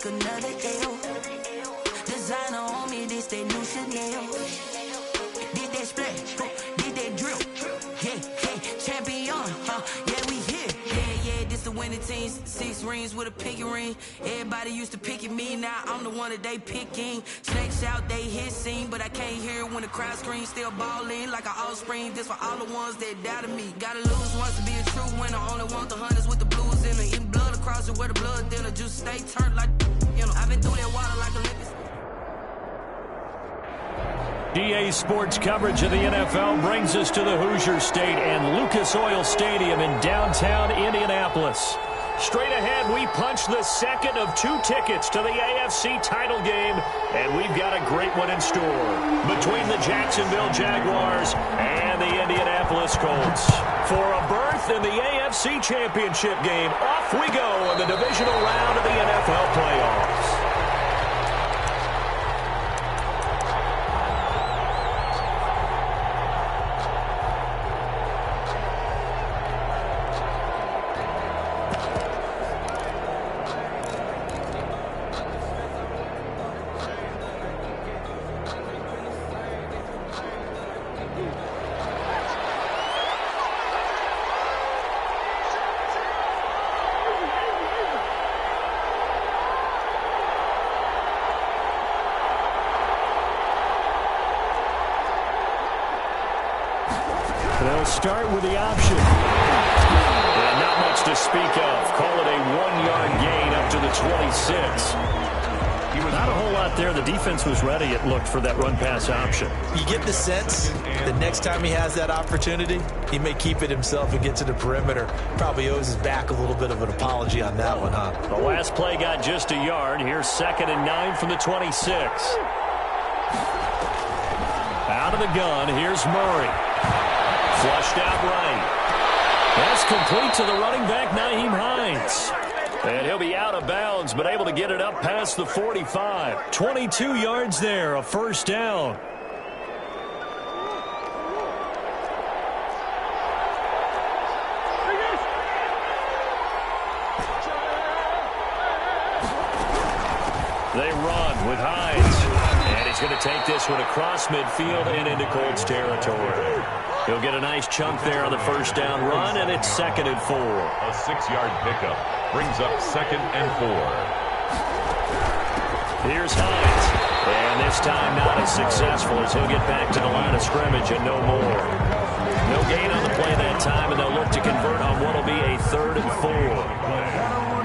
like another L. Designer on me, this they new Chanel. Did that splash, did that drip. Yeah, champion, yeah, we here. Yeah, this the winning team. 6 rings with a pinky ring. Everybody used to pick at me, now I'm the one that they picking. Snakes out, they hit scene, but I can't hear it when the crowd screams. Still ballin' like an offspring. This for all the ones that doubted me. Gotta lose once to be a true winner. Only want the hunters with the blues in it. Eating blood across it where the blood thinner. Just stay turned like, you know. I've been through that water like Olympics. DA Sports coverage of the NFL brings us to the Hoosier State and Lucas Oil Stadium in downtown Indianapolis. Straight ahead, we punch the second of 2 tickets to the AFC title game, and we've got a great one in store between the Jacksonville Jaguars and the Indianapolis Colts. For a berth in the AFC Championship game, off we go in the divisional round of the NFL playoffs. They'll start with the option. And not much to speak of. Call it a 1-yard gain up to the 26. Not a whole lot there. The defense was ready, it looked, for that run-pass option. You get the sense that next time he has that opportunity, he may keep it himself and get to the perimeter. Probably owes his back a little bit of an apology on that one, huh? The last play got just a yard. Here's 2nd and 9 from the 26. Out of the gun, here's Murray. Flushed out right. That's complete to the running back, Nyheim Hines. And he'll be out of bounds, but able to get it up past the 45. 22 yards there, a first down. They run with Hines. And he's going to take this one across midfield and into Colts territory. He'll get a nice chunk there on the first down run, and it's 2nd and 4. A 6-yard pickup brings up 2nd and 4. Here's Hines. And this time not as successful as he'll get back to the line of scrimmage and no more. No gain on the play that time, and they'll look to convert on what will be a 3rd and 4.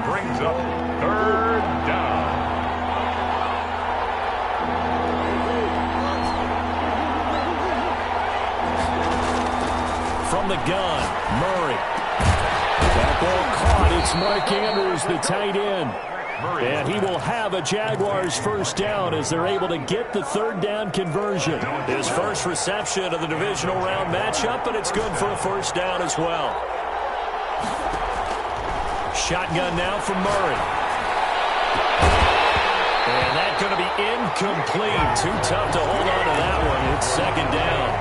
Brings up 3rd down. From the gun, Murray. That ball caught. It's Mark Andrews, the tight end. And he will have a Jaguars first down as they're able to get the 3rd down conversion. His first reception of the divisional round matchup, but it's good for a first down as well. Shotgun now from Murray. And that's going to be incomplete. Too tough to hold on to that one. It's 2nd down.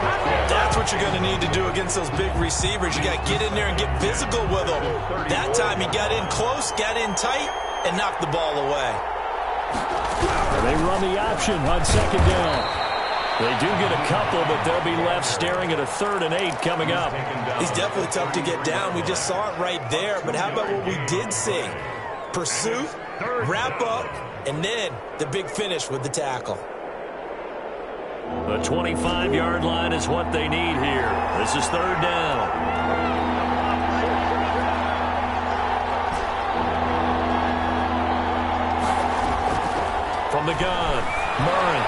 That's what you're going to need to do against those big receivers. You got to get in there and get physical with them. That time he got in close, got in tight, and knocked the ball away. They run the option on 2nd down. They do get a couple, but they'll be left staring at a 3rd and 8 coming up. He's definitely tough to get down. We just saw it right there. But how about what we did see? Pursuit, wrap up, and then the big finish with the tackle. The 25-yard line is what they need here. This is 3rd down. From the gun, Murray.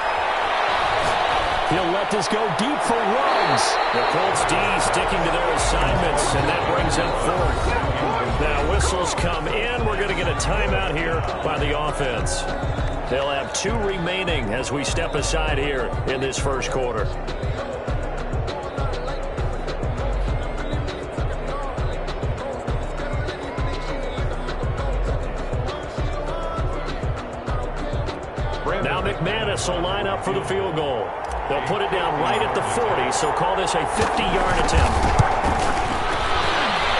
He'll let this go deep for runs. The Colts D sticking to their assignments, and that brings up 4th. Now whistles come in. We're going to get a timeout here by the offense. They'll have 2 remaining as we step aside here in this first quarter. Now McManus will line up for the field goal. They'll put it down right at the 40, so call this a 50-yard attempt.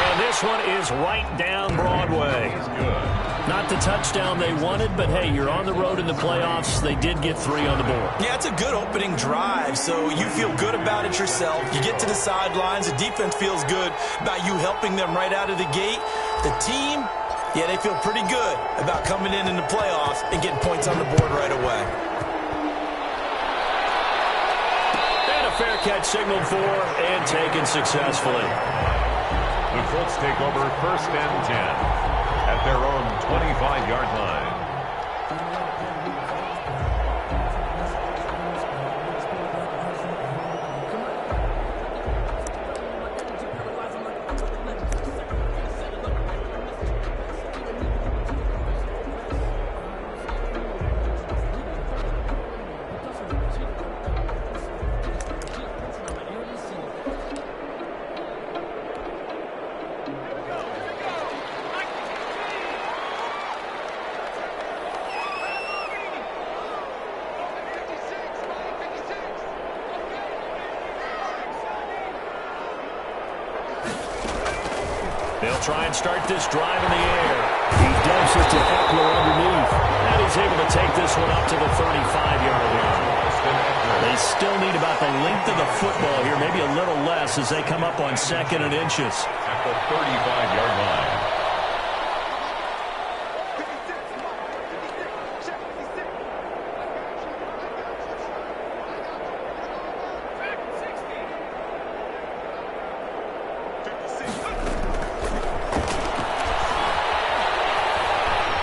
And this this one is right down Broadway. Not the touchdown they wanted, but hey, you're on the road in the playoffs. They did get 3 on the board. Yeah, it's a good opening drive, so you feel good about it yourself. You get to the sidelines. The defense feels good about you helping them right out of the gate. The team, yeah, they feel pretty good about coming in the playoffs and getting points on the board right away. And a fair catch signaled for and taken successfully. The Colts take over 1st and 10 at their own 25-yard line. They'll try and start this drive in the air. He dumps it to Eckler underneath. And he's able to take this one up to the 35-yard line. They still need about the length of the football here, maybe a little less as they come up on 2nd and inches. At the 35-yard line.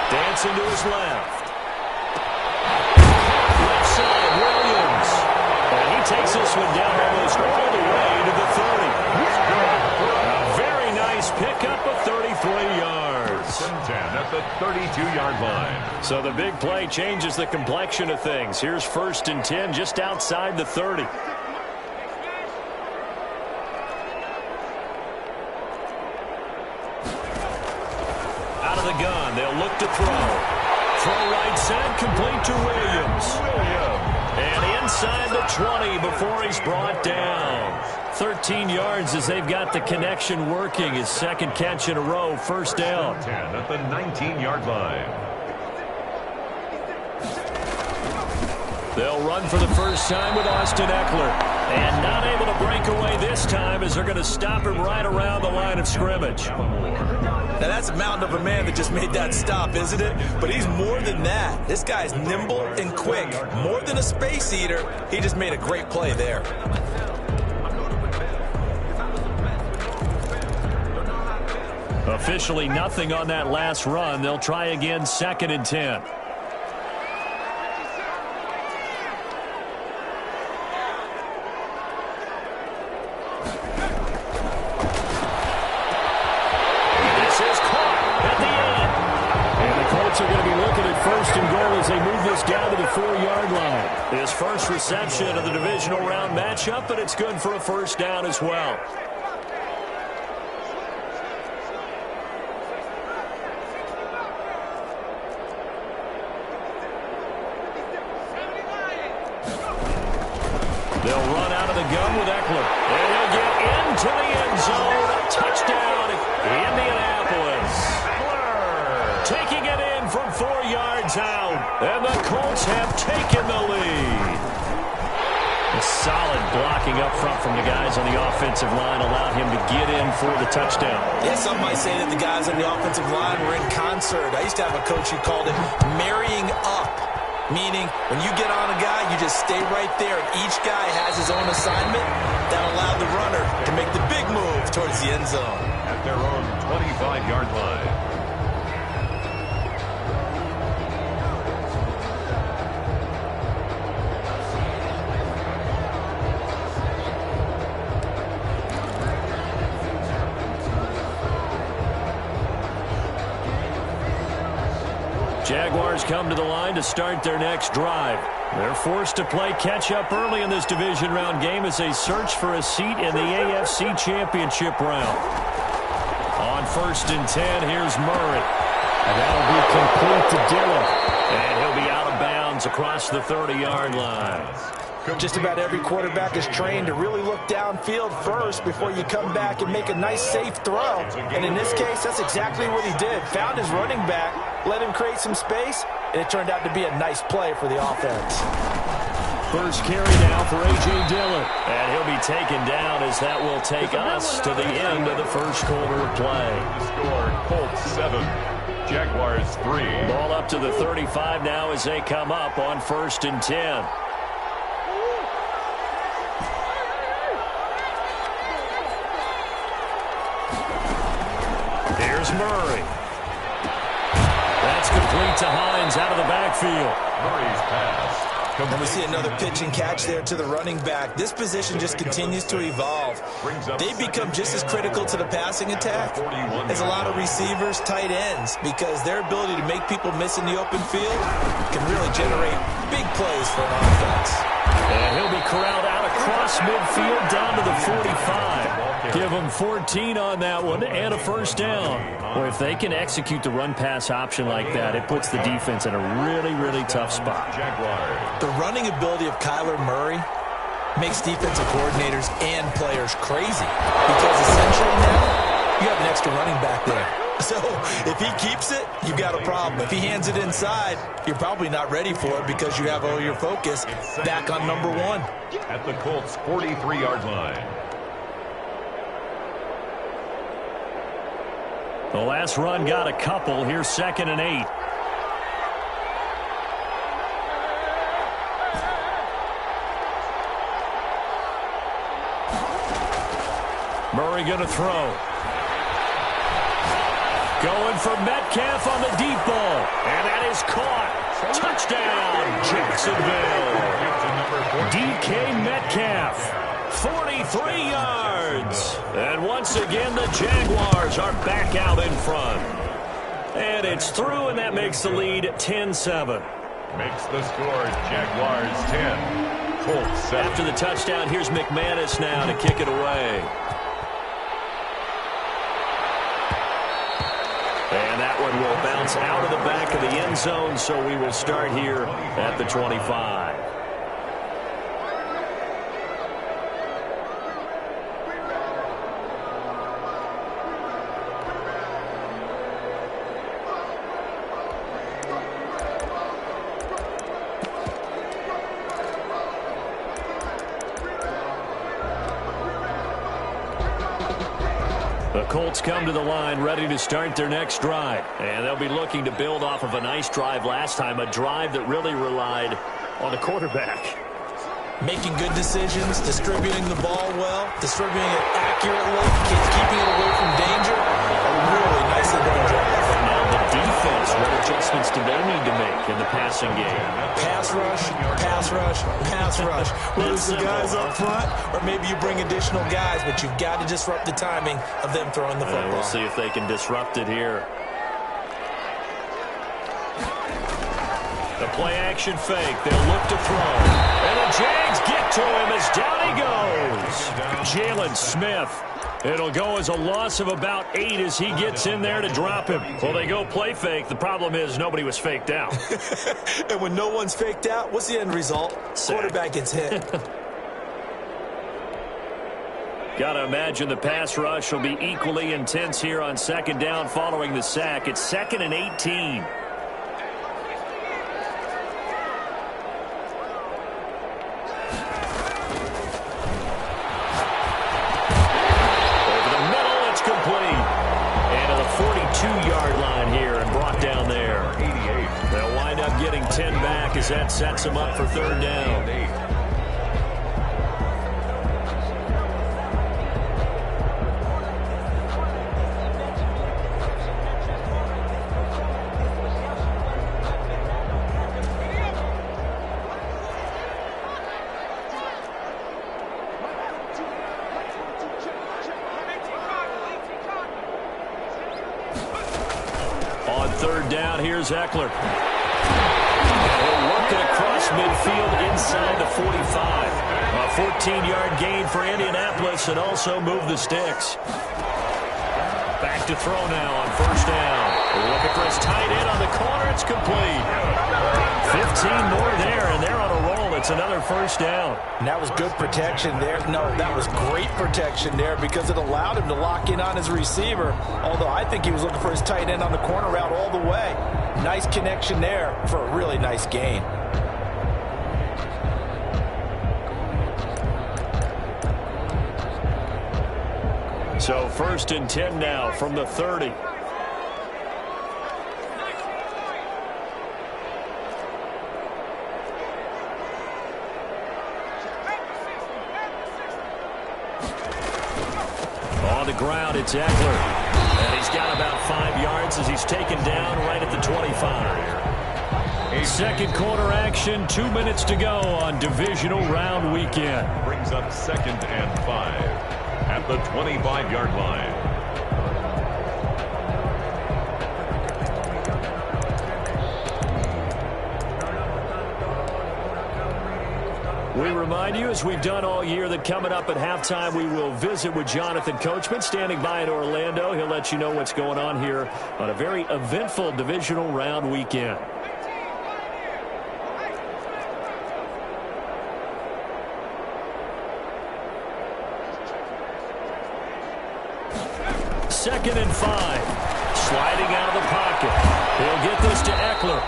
Dancing to his left. Left side, Williams. And he takes this one down almost all the way to the 30. A very nice pickup of 33 yards. 10 at the 32-yard line. So the big play changes the complexion of things. Here's 1st and 10 just outside the 30. Out of the gun, they'll look to throw. Throw right side, complete to Williams. And inside the 20 before he's brought down. 13 yards as they've got the connection working. His 2nd catch in a row, 1st down. 10 at the 19-yard line. They'll run for the first time with Austin Eckler. And not able to break away this time as they're going to stop him right around the line of scrimmage. Now, that's a mountain of a man that just made that stop, isn't it? But he's more than that. This guy's nimble and quick. More than a space eater, he just made a great play there. Officially nothing on that last run. They'll try again, 2nd and 10. Are going to be looking at 1st and goal as they move this down to the 4-yard line. His first reception of the divisional round matchup, but it's good for a 1st down as well. They'll run out of the gun with Eckler. And he'll get into the end zone. A touchdown, Indianapolis. Taking it in from 4 yards out. And the Colts have taken the lead. A solid blocking up front from the guys on the offensive line allowed him to get in for the touchdown. Yeah, some might say that the guys on the offensive line were in concert. I used to have a coach who called it marrying up, meaning when you get on a guy, you just stay right there, and each guy has his own assignment. That allowed the runner to make the big move towards the end zone. At their own 25-yard line. Jaguars come to the line to start their next drive. They're forced to play catch-up early in this division round game as they search for a seat in the AFC Championship round. On 1st and 10, here's Murray. And that'll be complete to Dillon. And he'll be out of bounds across the 30-yard line. Just about every quarterback is trained to really look downfield first before you come back and make a nice, safe throw. And in this case, that's exactly what he did. Found his running back, let him create some space, and it turned out to be a nice play for the offense. First carry now for A.J. Dillon. And he'll be taken down as that will take us to the end of the first quarter of play. The score, Colts 7, Jaguars 3. Ball up to the 35 now as they come up on 1st and 10. Here's Murray. That's complete to Hines out of the backfield. Murray's pass. And we see another pitch and catch there to the running back. This position just continues to evolve. They become just as critical to the passing attack as a lot of receivers, tight ends, because their ability to make people miss in the open field can really generate big plays for an offense. And he'll be corralled out across midfield down to the 45. Give them 14 on that one and a first down. Well, if they can execute the run-pass option like that, it puts the defense in a really, really tough spot. The running ability of Kyler Murray makes defensive coordinators and players crazy because essentially now you have an extra running back there. So if he keeps it, you've got a problem. If he hands it inside, you're probably not ready for it because you have all your focus back on number one. At the Colts' 43-yard line. The last run got a couple. Here's 2nd and 8. Murray going to throw. Going for Metcalf on the deep ball. And that is caught. Touchdown, Jacksonville. DK Metcalf. 43 yards. And once again, the Jaguars are back out in front. And it's through, and that makes the lead 10-7. Makes the score Jaguars 10, Colts 7. After the touchdown, here's McManus now to kick it away. And that one will bounce out of the back of the end zone, so we will start here at the 25. The Colts come to the line ready to start their next drive. And they'll be looking to build off of a nice drive last time, a drive that really relied on the quarterback. Making good decisions, distributing the ball well, distributing it accurately, keeping it away from danger. A really nicely done drive. And now the defense, what adjustments do they need to make in the passing game? Pass rush, pass rush, pass rush. Whether it's the guys up front or maybe you bring additional guys, but you've got to disrupt the timing of them throwing the football. We'll see if they can disrupt it here. The play-action fake. They'll look to throw. And the Jags get to him as down he goes. Jalen Smith. It'll go as a loss of about 8 as he gets in there to drop him. Well, they go play fake. The problem is nobody was faked out. And when no one's faked out, what's the end result? Quarterback gets hit. Got to imagine the pass rush will be equally intense here on 2nd down following the sack. It's 2nd and 18. Getting 10 back as that sets him up for 3rd down. On 3rd down, here's Eckler. Across midfield inside the 45. A 14-yard gain for Indianapolis and also move the sticks. Back to throw now on 1st down. Looking for his tight end on the corner. It's complete. 15 more there, and they're on a roll it's another first down. And that was good protection there. No, that was great protection there because it allowed him to lock in on his receiver, although I think he was looking for his tight end on the corner route all the way. Nice connection there for a really nice gain. So 1st and 10 now from the 30. On the ground, it's Eckler. And he's got about 5 yards as he's taken down right at the 25. Second quarter action, 2 minutes to go on divisional round weekend. Brings up 2nd and 5 at the 25-yard line. We remind you, as we've done all year, that coming up at halftime, we will visit with Jonathan Coachman, standing by in Orlando. He'll let you know what's going on here on a very eventful divisional round weekend. Second and 5. Sliding out of the pocket. He'll get this to Eckler.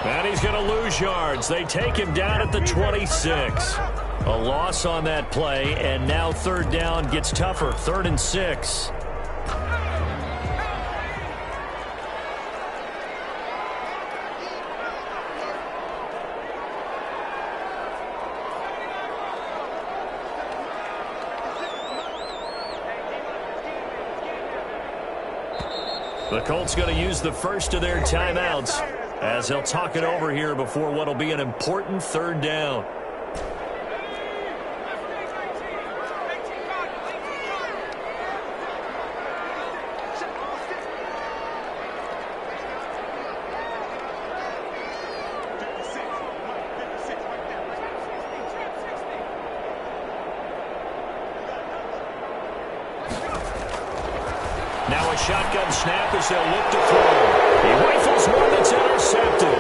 And he's going to lose yards. They take him down at the 26. A loss on that play, and now 3rd down gets tougher. 3rd and 6. The Colts going to use the first of their timeouts as they'll talk it over here before what will be an important 3rd down. Now a shotgun snap as they'll look to throw. He rifles one that's intercepted.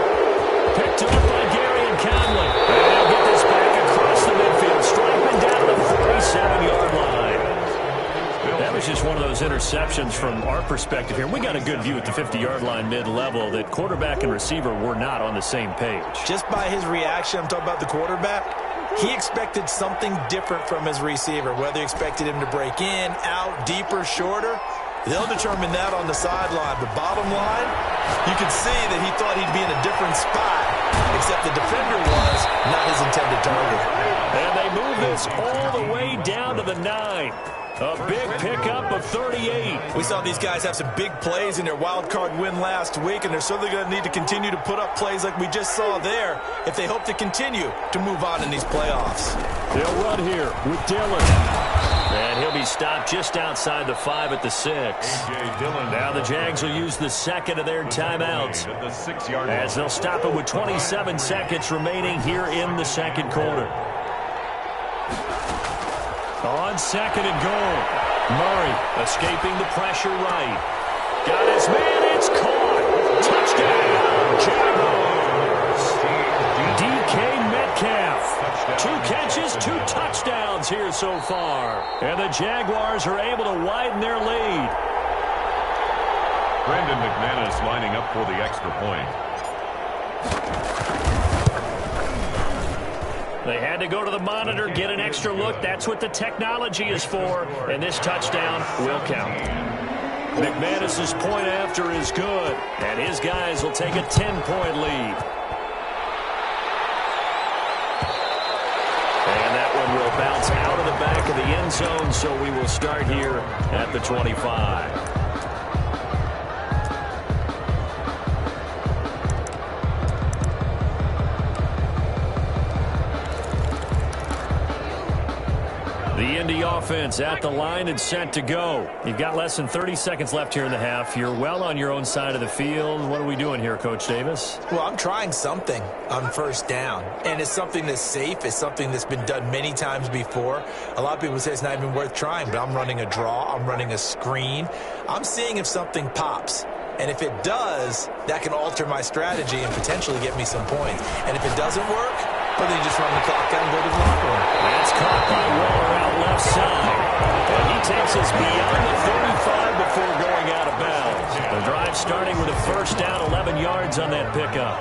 Picked up by Gary and Conley. And they'll get this back across the midfield, striping down the 47-yard line. That was just one of those interceptions from our perspective here. We got a good view at the 50-yard line mid-level that quarterback and receiver were not on the same page. Just by his reaction, I'm talking about the quarterback, he expected something different from his receiver, whether he expected him to break in, out, deeper, shorter. They'll determine that on the sideline. But bottom line, you could see that he thought he'd be in a different spot, except the defender was not his intended target. And they move this all the way down to the 9. A big pickup of 38. We saw these guys have some big plays in their wild card win last week, and they're certainly going to need to continue to put up plays like we just saw there if they hope to continue to move on in these playoffs. They'll run here with Dillon. And he'll be stopped just outside the 5 at the 6. Now the Jags will use the second of their timeouts as they'll stop it with 27 seconds remaining here in the second quarter. On 2nd and goal. Murray escaping the pressure right. Got his man. It's caught. Touchdown, Jaguars. DK Metcalf. 2 catches, 2 touchdowns here so far. And the Jaguars are able to widen their lead. Brandon McManus lining up for the extra point. They had to go to the monitor, get an extra look. That's what the technology is for. And this touchdown will count. McManus's point after is good. And his guys will take a 10-point lead. And that one will bounce out of the back of the end zone, so we will start here at the 25. The Indy offense at the line and set to go. You've got less than 30 seconds left here in the half. You're well on your own side of the field. What are we doing here, Coach Davis? Well, I'm trying something on 1st down, and it's something that's safe. It's something that's been done many times before. A lot of people say it's not even worth trying, but I'm running a draw. I'm running a screen. I'm seeing if something pops. And if it does, that can alter my strategy and potentially get me some points. And if it doesn't work, or they just run the clock out and go to the locker room. That's caught by Waller out left side. And he takes us beyond the 35 before going out of bounds. The drive starting with a first down, 11 yards on that pickup.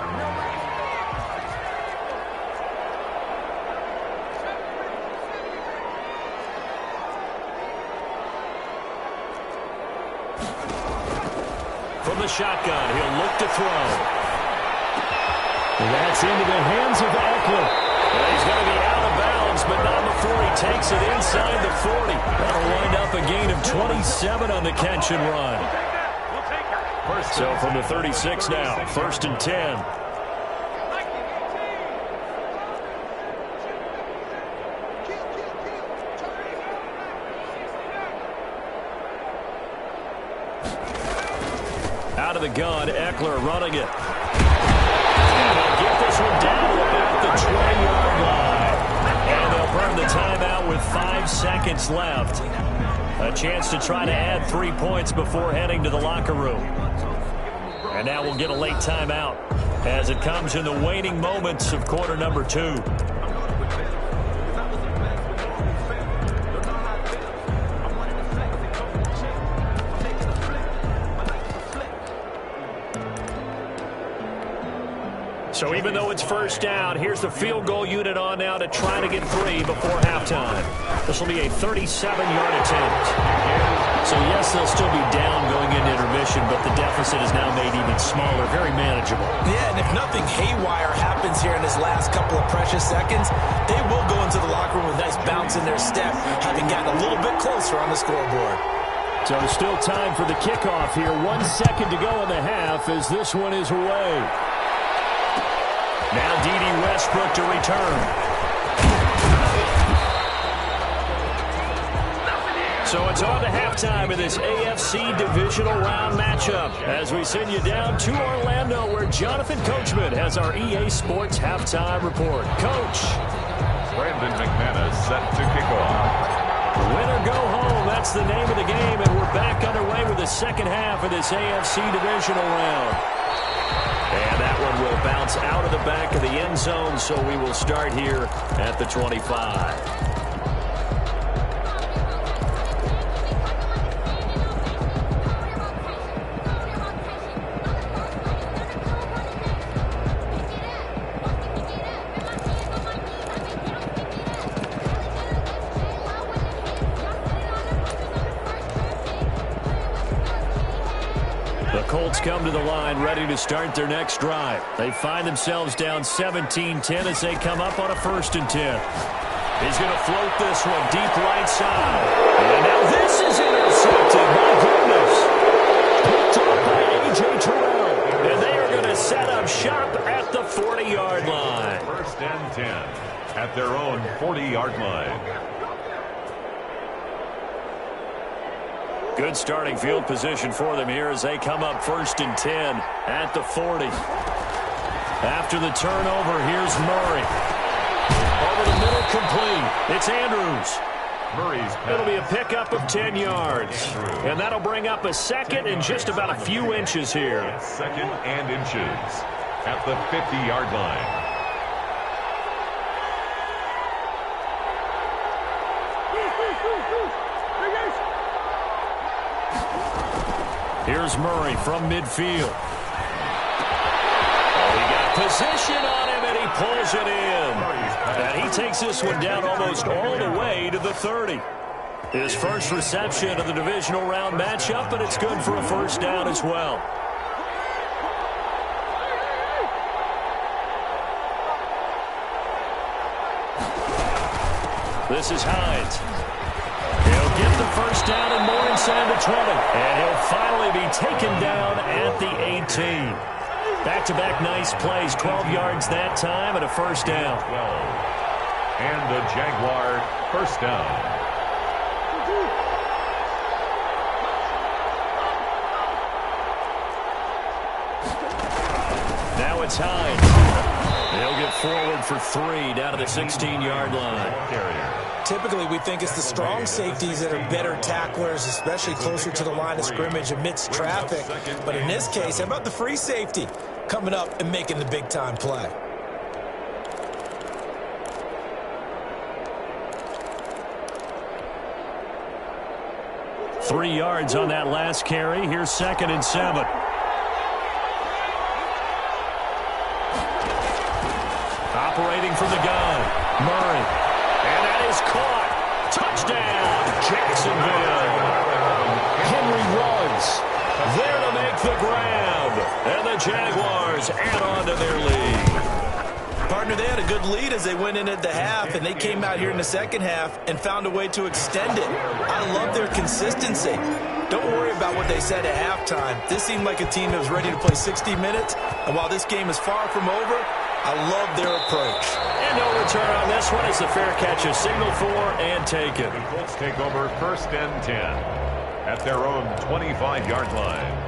From the shotgun, he'll look to throw. And that's into the hands of Eckler. Well, he's going to be out of bounds, but not before he takes it inside the 40. That'll wind up a gain of 27 on the catch and run. So from the 36 now, 1st and 10. Out of the gun, Eckler running it. And they'll get this one down to about the 20-yard line. And they'll burn the timeout with 5 seconds left. A chance to try to add 3 points before heading to the locker room. And now we'll get a late timeout as it comes in the waning moments of quarter number 2. So even though it's first down, here's the field goal unit on now to try to get 3 before halftime. This will be a 37-yard attempt. So yes, they'll still be down going into intermission, but the deficit is now made even smaller, very manageable. Yeah, and if nothing haywire happens here in this last couple of precious seconds, they will go into the locker room with a nice bounce in their step, having gotten a little bit closer on the scoreboard. So still time for the kickoff here. 1 second to go in the half as this one is away. Now D.D. Westbrook to return. So it's on to halftime in this AFC divisional round matchup as we send you down to Orlando where Jonathan Coachman has our EA Sports halftime report. Coach. Brandon McManus set to kick off. Win or go home, that's the name of the game, and we're back underway with the second half of this AFC divisional round. And that one will bounce out of the back of the end zone, so we will start here at the 25. Colts come to the line ready to start their next drive. They find themselves down 17-10 as they come up on a 1st and 10. He's going to float this one deep right side. And now this is intercepted. My goodness. Picked up by A.J. Terrell. And they are going to set up shop at the 40-yard line. 1st and 10 at their own 40-yard line. Good starting field position for them here as they come up 1st and 10 at the 40. After the turnover, here's Murray. Over the middle, complete. It's Andrews. Murray's pass. It'll be a pickup of 10 yards. And that'll bring up a second and just about a few inches here. 2nd and inches at the 50-yard line. Here's Murray from midfield. Oh, he got position on him, and he pulls it in. And he takes this one down almost all the way to the 30. His first reception of the divisional round matchup, and it's good for a first down as well. This is Hines. He'll get the first down and more inside the 20. And he'll finally be taken down at the 18. Back-to-back nice plays, 12 yards that time and a first down. 12. And the Jaguar first down. Now it's Hines. He'll get forward for 3 down to the 16-yard line. Typically, we think it's the strong safeties that are better tacklers, especially closer to the line of scrimmage amidst traffic. But in this case, how about the free safety coming up and making the big-time play? 3 yards on that last carry. Here's 2nd and 7. Operating from the gun, Murray. And that is caught. Touchdown, Jacksonville. Henry Ruggs there to make the grab. And the Jaguars add on to their lead. Partner, they had a good lead as they went in at the half, and they came out here in the second half and found a way to extend it. I love their consistency. Don't worry about what they said at halftime. This seemed like a team that was ready to play 60 minutes, and while this game is far from over, I love their approach. And no return on this one. It's a fair catch, a signal for, and take it. The Colts take over 1st and 10 at their own 25-yard line.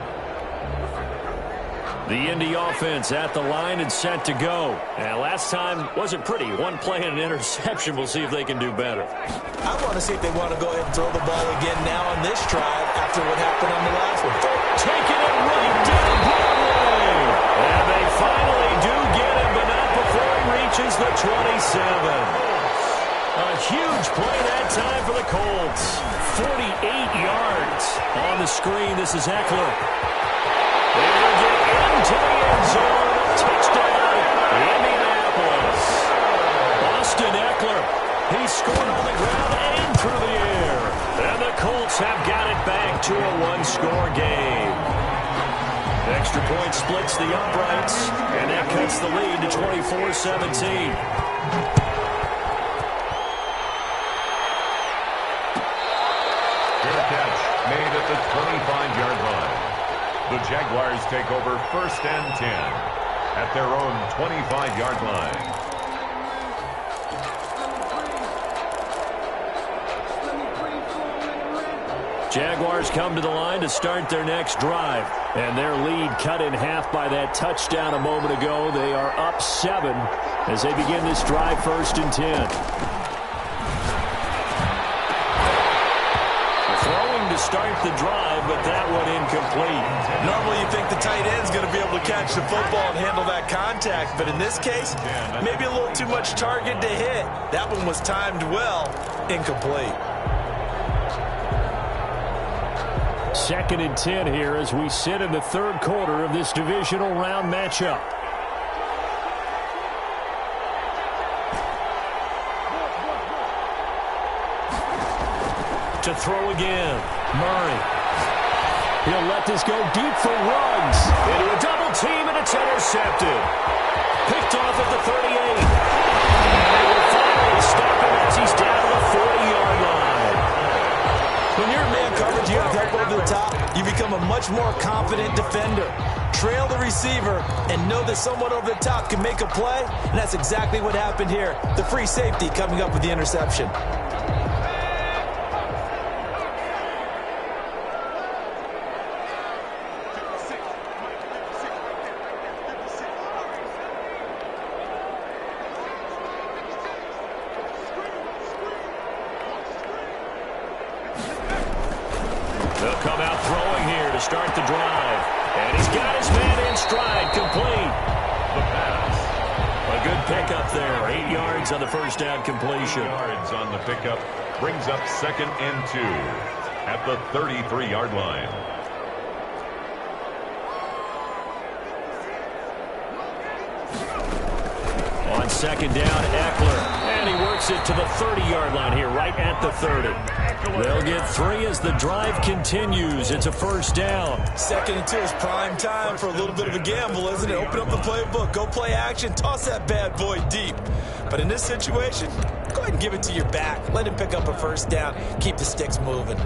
The Indy offense at the line and set to go. And last time wasn't pretty. One play and an interception. We'll see if they can do better. I want to see if they want to go ahead and throw the ball again now on this drive after what happened on the last one. Taking it right down Broadway. And they finally do get him, but not before he reaches the 27. A huge play that time for the Colts. 48 yards on the screen. This is Eckler. They will get into the end zone. Touchdown, Indianapolis. Austin Eckler. He scored on the ground and through the air. And the Colts have got it back to a one-score game. Extra point splits the uprights, and that cuts the lead to 24-17. Made at the 25-yard line. The Jaguars take over 1st and 10 at their own 25-yard line. Jaguars come to the line to start their next drive. And their lead cut in half by that touchdown a moment ago. They are up 7 as they begin this drive 1st and 10. To start the drive, but that one incomplete. Normally you think the tight end's going to be able to catch the football and handle that contact, but in this case, maybe a little too much target to hit. That one was timed well, incomplete. 2nd and 10 here as we sit in the 3rd quarter of this divisional round matchup. To throw again, Murray. He'll let this go deep for Ruggs. Into a double team, and it's intercepted. Picked off at the 38. And they will finally stop him as he's down to the 40-yard line. When you're in man coverage, you have help over the top. You become a much more confident defender. Trail the receiver and know that someone over the top can make a play, and that's exactly what happened here. The free safety coming up with the interception. They'll come out throwing here to start the drive. And he's got his man in stride, complete. The pass. A good pickup there. 8 yards on the first down completion. 8 yards on the pickup brings up 2nd and 2 at the 33-yard line. On 2nd down, Eckler. And he works it to the 30-yard line here, right at the 30. They'll get 3 as the drive continues. It's a 1st down. 2nd and 2 is prime time for a little bit of a gamble, isn't it? Open up the playbook, go play action, toss that bad boy deep. But in this situation, go ahead and give it to your back. Let him pick up a 1st down. Keep the sticks moving.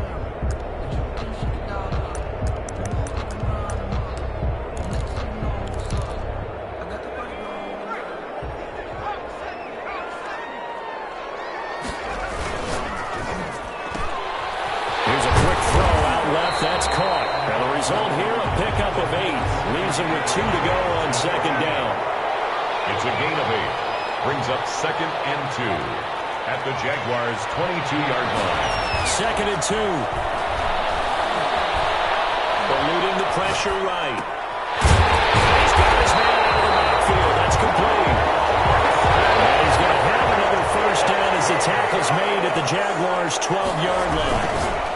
That's caught. And the result here, a pickup of 8. Leaves him with 2 to go on 2nd down. It's a gain of 8. Brings up 2nd and 2 at the Jaguars' 22-yard line. 2nd and 2. Eluding the pressure right. And he's got his man out of the backfield. That's complete. And he's going to have another 1st down as the tackle's made at the Jaguars' 12-yard line.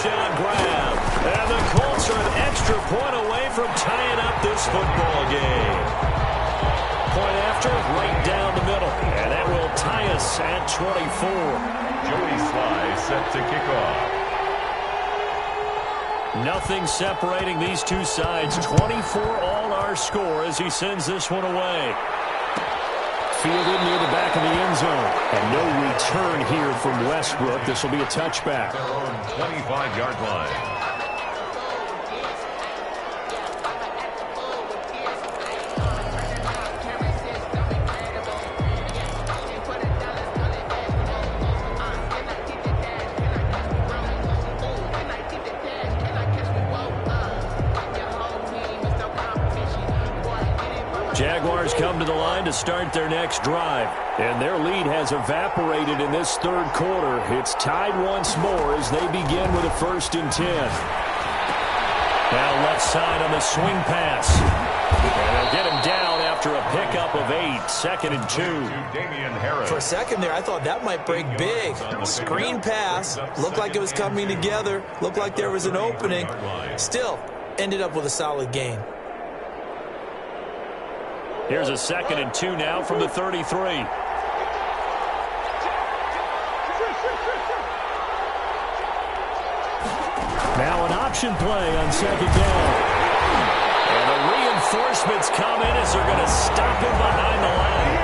touchdown grab. And the Colts are an extra point away from tying up this football game. Point after, right down the middle. And that will tie us at 24. Joey Sly set to kick off. Nothing separating these two sides. 24 all our score as he sends this one away. Fielded near the back of the end zone. And no return here from Westbrook. This will be a touchback. Their own 25-yard line. Jaguars come to the line to start their next drive. And their lead has evaporated in this third quarter. It's tied once more as they begin with a 1st and 10. Now left side on the swing pass. And they'll get him down after a pickup of 8. 2nd and 2. For a second there, I thought that might break big. Screen pass. Looked like it was coming together. Looked like there was an opening. Still, ended up with a solid gain. Here's a 2nd and 2 now from the 33. Now an option play on 2nd down. And the reinforcements come in as they're going to stop him behind the line.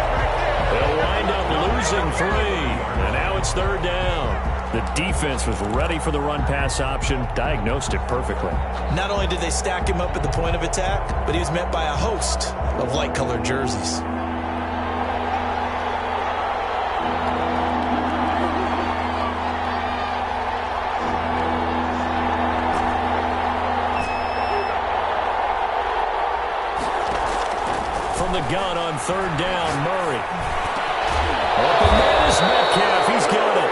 They'll wind up losing 3. And now it's 3rd down. The defense was ready for the run-pass option, diagnosed it perfectly. Not only did they stack him up at the point of attack, but he was met by a host of light-colored jerseys. From the gun on 3rd down, Murray. Open man is Metcalf. He's got it.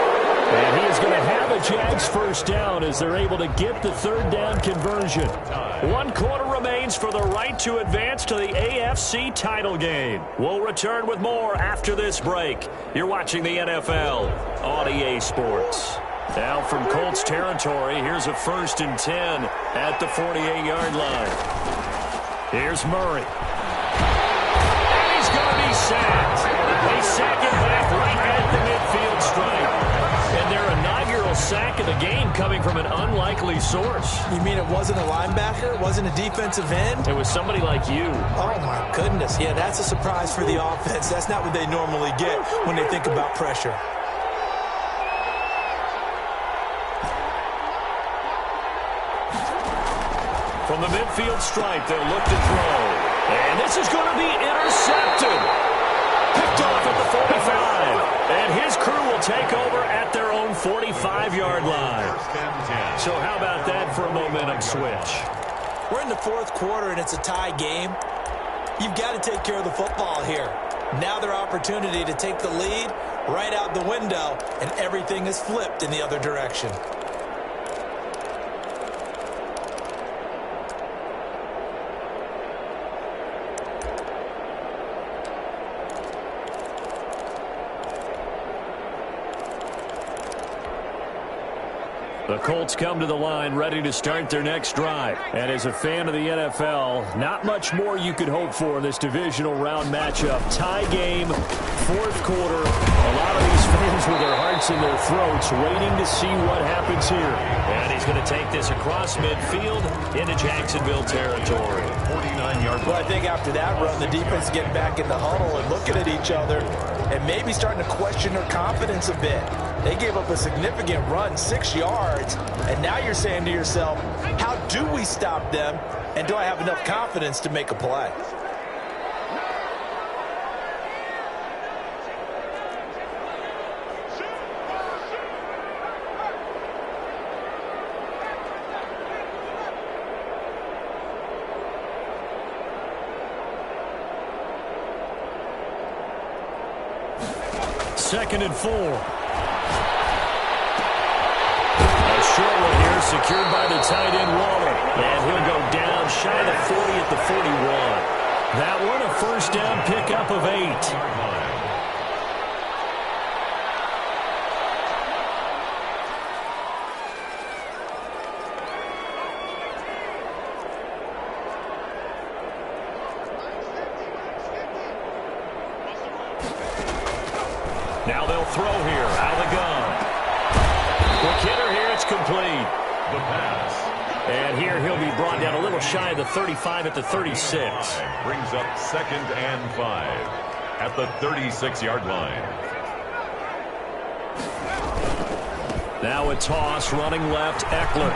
And he is going to have a Jags 1st down as they're able to get the 3rd down conversion. 1 quarter remains for the right to advance to the AFC title game. We'll return with more after this break. You're watching the NFL on EA Sports. Now from Colts territory, here's a 1st and 10 at the 48-yard line. Here's Murray. And he's going to be sacked. They sack him back right at the midfield stripe. And their inaugural sack of the game coming from an unlikely source. You mean it wasn't a linebacker? It wasn't a defensive end? It was somebody like you. Oh, my goodness. Yeah, that's a surprise for the offense. That's not what they normally get when they think about pressure. From the midfield stripe, they'll look to throw. And this is going to be intercepted. Picked off at the 45. And his crew will take over at their own 45-yard line. So how about that for a momentum switch? We're in the 4th quarter, and it's a tie game. You've got to take care of the football here. Now their opportunity to take the lead right out the window, and everything is flipped in the other direction. The Colts come to the line ready to start their next drive. And as a fan of the NFL, not much more you could hope for in this divisional round matchup. Tie game, 4th quarter. A lot of these fans with their hearts in their throats waiting to see what happens here. And he's going to take this across midfield into Jacksonville territory. 49-yard. Well, I think after that run, the defense is getting back in the huddle and looking at each other and maybe starting to question their confidence a bit. They gave up a significant run, 6 yards, and now you're saying to yourself, how do we stop them, and do I have enough confidence to make a play? Second and 4. A short one here, secured by the tight end Waller. And he'll go down shy of the 40 at the 41. That one a 1st down pickup of 8. Now they'll throw here out of the gun. Quick hitter here. It's complete. The pass. And here he'll be brought down a little shy of the 35 at the 36. Brings up 2nd and 5 at the 36-yard line. Now a toss running left, Eckler.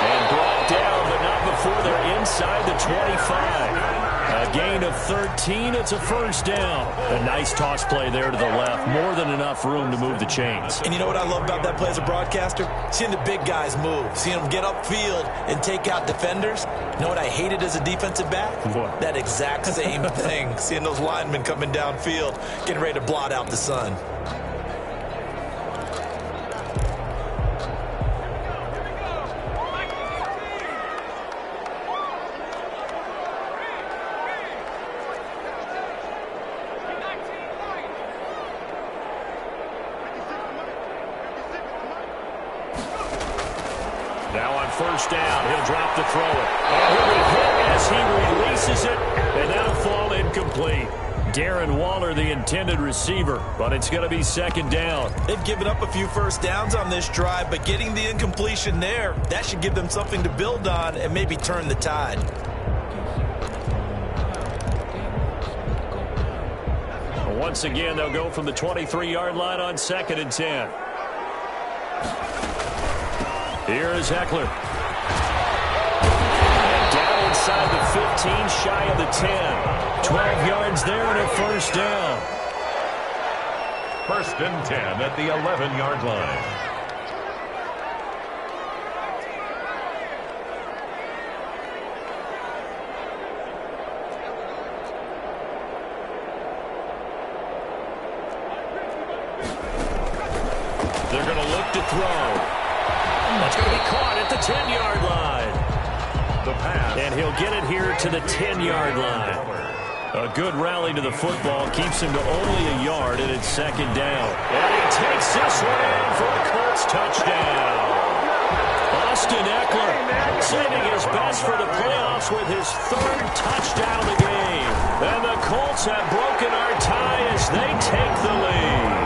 And brought down, but not before they're inside the 25. A gain of 13. It's a first down. A nice toss play there to the left. More than enough room to move the chains. And you know what I love about that play as a broadcaster? Seeing the big guys move. Seeing them get upfield and take out defenders. You know what I hated as a defensive back? What? That exact same thing. Seeing those linemen coming downfield, getting ready to blot out the sun. Now on first down, he'll drop to throw it. And he'll be hit as he releases it, and that'll fall incomplete. Darren Waller, the intended receiver, but it's going to be second down. They've given up a few first downs on this drive, but getting the incompletion there, that should give them something to build on and maybe turn the tide. Once again, they'll go from the 23-yard line on 2nd and 10. Here is Eckler. And down inside the 15, shy of the 10. 12 yards there and a first down. 1st and 10 at the 11-yard line. They're going to look to throw. That's going to be caught at the 10-yard line. The pass. And he'll get it here to the 10-yard line. A good rally to the football keeps him to only a yard, and it's second down. And he takes this one in for a Colts touchdown. Austin Eckler saving his best for the playoffs with his 3rd touchdown of the game. And the Colts have broken our tie as they take the lead.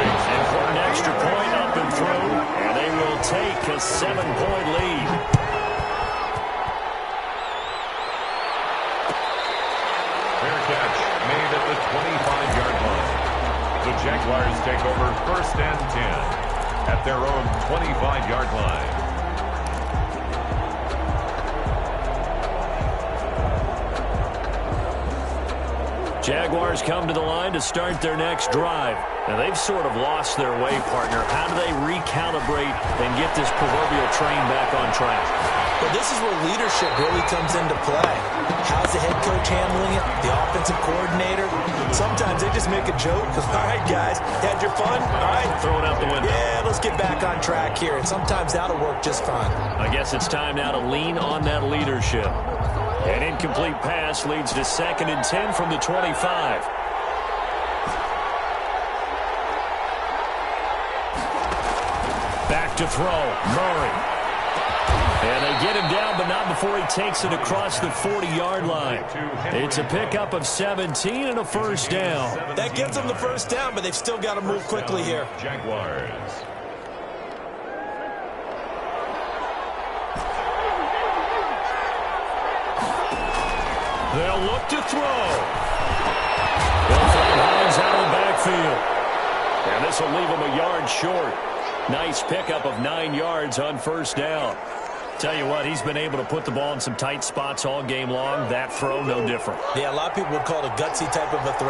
And for an extra point up and through, and they will take a 7-point lead. Catch made at the 25-yard line. The Jaguars take over 1st and 10 at their own 25-yard line. Jaguars come to the line to start their next drive. Now, they've sort of lost their way, partner. How do they recalibrate and get this proverbial train back on track? Well, this is where leadership really comes into play. How's the head coach handling it? The offensive coordinator? Sometimes they just make a joke. All right, guys, had your fun? All right. Throw it out the window. Yeah, let's get back on track here. And sometimes that'll work just fine. I guess it's time now to lean on that leadership. An incomplete pass leads to 2nd and 10 from the 25. Back to throw. Murray. And they get him down, but not before he takes it across the 40-yard line. It's a pickup of 17 and a first down. That gets them the first down, but they've still got to move quickly here. Jaguars. They'll look to throw. They'll find Hines out of the backfield. And this will leave him a yard short. Nice pickup of 9 yards on first down. Tell you what, he's been able to put the ball in some tight spots all game long. That throw, no different. Yeah, a lot of people would call it a gutsy type of a throw.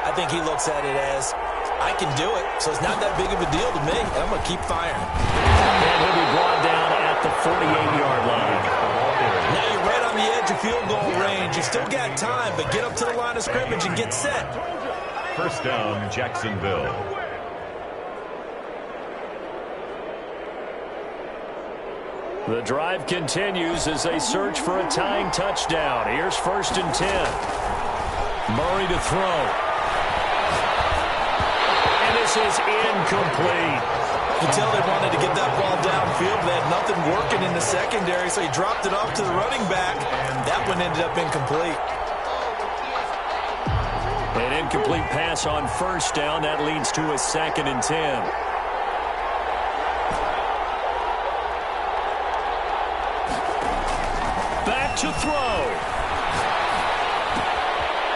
I think he looks at it as, I can do it, so it's not that big of a deal to me, and I'm going to keep firing. And he'll be brought down at the 48-yard line. Now you're right on the edge of field goal range. You still got time, but get up to the line of scrimmage and get set. First down, Jacksonville. The drive continues as they search for a tying touchdown. Here's 1st and 10. Murray to throw. And this is incomplete. You can tell they wanted to get that ball downfield. They had nothing working in the secondary, so he dropped it off to the running back, and that one ended up incomplete. An incomplete pass on first down. That leads to a 2nd and 10. Back to throw.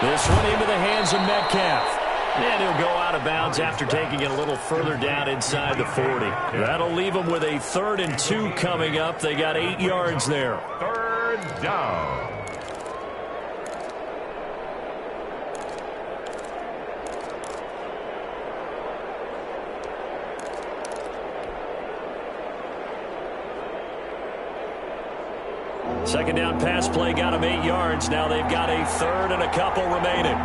This one into the hands of Metcalf. And he'll go out of bounds after taking it a little further down inside the 40. That'll leave them with a 3rd and 2 coming up. They got 8 yards there. 3rd down. Second down pass play got them 8 yards. Now they've got a 3rd and a couple remaining.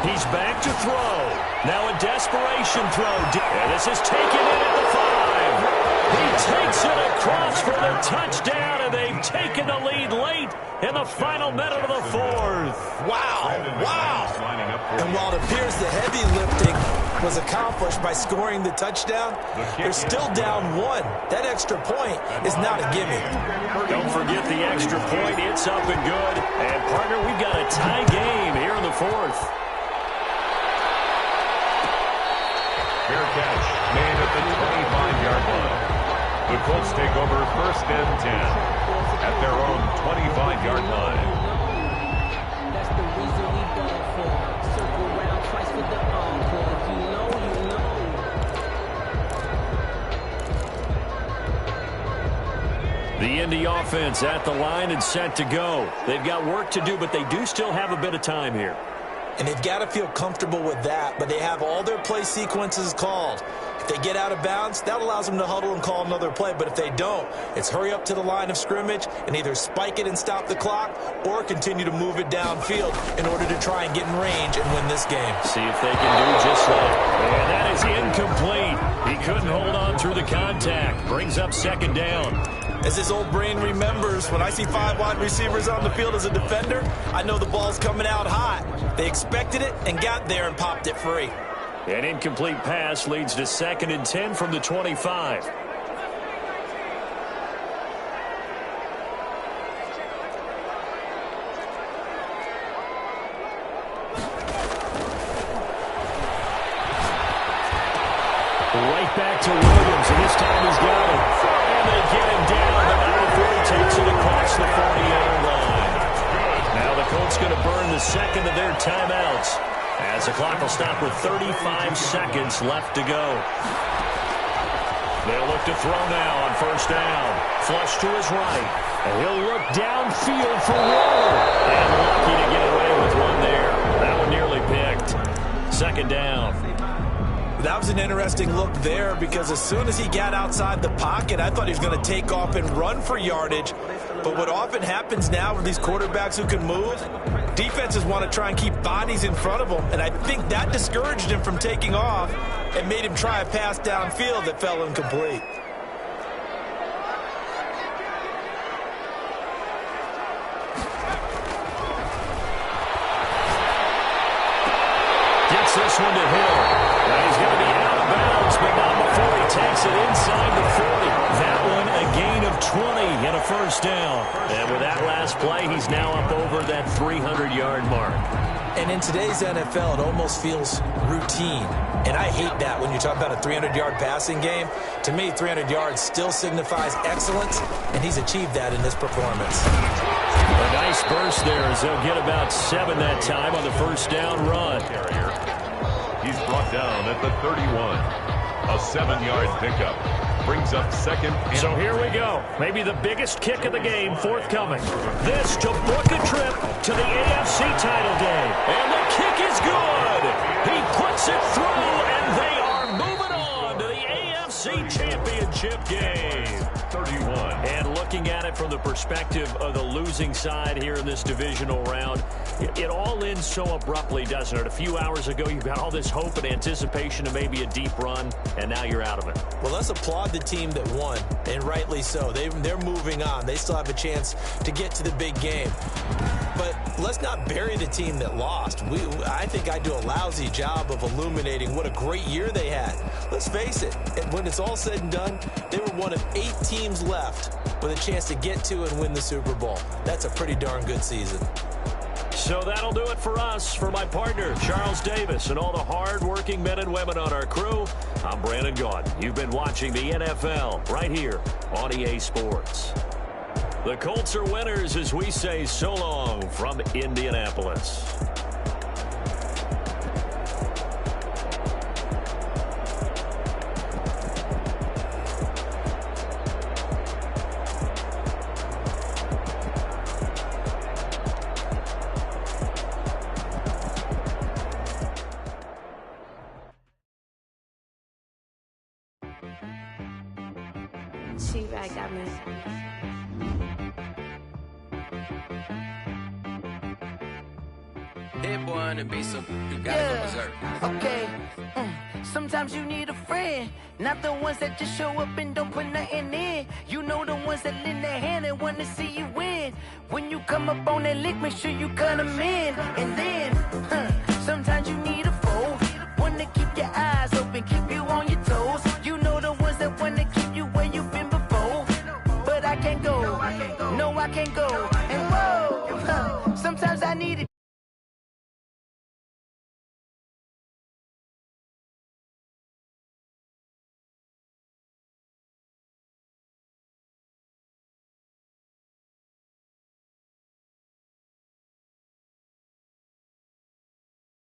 He's back to throw. Now a desperation throw. And this is taken in at the 5. He takes it across for the touchdown, and they've taken the lead late in the final minute of the 4th. Wow. And while it appears the heavy lifting was accomplished by scoring the touchdown, they're still down 1. That extra point is not a gimme. Don't forget the extra point. It's up and good. And, partner, we've got a tie game here in the 4th. Fair catch made at the 25-yard line. The Colts take over 1st and 10 at their own 25-yard line. That's the reason we ball for. Circle around twice with the encore. If you know, you know. The Indy offense at the line and set to go. They've got work to do, but they do still have a bit of time here. And they've got to feel comfortable with that, but they have all their play sequences called. If they get out of bounds, that allows them to huddle and call another play. But if they don't, it's hurry up to the line of scrimmage and either spike it and stop the clock or continue to move it downfield in order to try and get in range and win this game. See if they can do just that. And that is incomplete. He couldn't hold on through the contact. Brings up 2nd down. As his old brain remembers, when I see 5 wide receivers on the field as a defender, I know the ball's coming out hot. They expected it and got there and popped it free. An incomplete pass leads to 2nd and 10 from the 25. Right back to Williams, and this time he's got it. And they get him down, but now he takes it across the 40-yard line. Now the Colts going to burn the 2nd of their timeouts, as the clock will stop with 35 seconds left to go. They'll look to throw now on 1st down. Flush to his right. And he'll look downfield for Waller. And lucky to get away with one there. That one nearly picked. 2nd down. That was an interesting look there because as soon as he got outside the pocket, I thought he was going to take off and run for yardage. But what often happens now with these quarterbacks who can move, defenses want to try and keep bodies in front of them. And I think that discouraged him from taking off and made him try a pass downfield that fell incomplete. Gets this one to Hill. Now he's going to be out of bounds, but not before he takes it inside the 40. That one a gain of 20 and a 1st down. And with that last play, he's now up over that 300-yard mark. And in today's NFL, it almost feels routine. And I hate that when you talk about a 300-yard passing game. To me, 300 yards still signifies excellence, and he's achieved that in this performance. A nice burst there as they'll get about 7 that time on the 1st down run. He's brought down at the 31. A 7-yard pickup. Brings up 2nd. So here we go. Maybe the biggest kick of the game forthcoming. This to book a trip to the AFC title game. And the kick is good. He puts it through, and they are moving on to the AFC championship game. 31. And looking at it from the perspective of the losing side here in this divisional round, it all ends so abruptly, doesn't it? A few hours ago, you've got all this hope and anticipation of maybe a deep run, and now you're out of it. Well, let's applaud the team that won, and rightly so. They're moving on. They still have a chance to get to the big game. But let's not bury the team that lost. I think I do a lousy job of illuminating what a great year they had. Let's face it, when it's all said and done, they were one of 8 teams left with a chance to get to and win the Super Bowl. That's a pretty darn good season. So that'll do it for us. For my partner, Charles Davis, and all the hard-working men and women on our crew, I'm Brandon Gaudin. You've been watching the NFL right here on EA Sports. The Colts are winners as we say so long from Indianapolis. T-Rag got me. Hit boy on the beat, so you gotta go berserk. Okay. Sometimes you need a friend, not the ones that just show up and don't put nothing in. You know the ones that lend their hand and want to see you win. When you come up on that lick, make sure you cut them in. And then, sometimes you need a foe, one to keep your eyes open, keep you on your toes. You know the ones that want to keep you where you've been before. But I can't go, no I can't go. And whoa, sometimes I need it.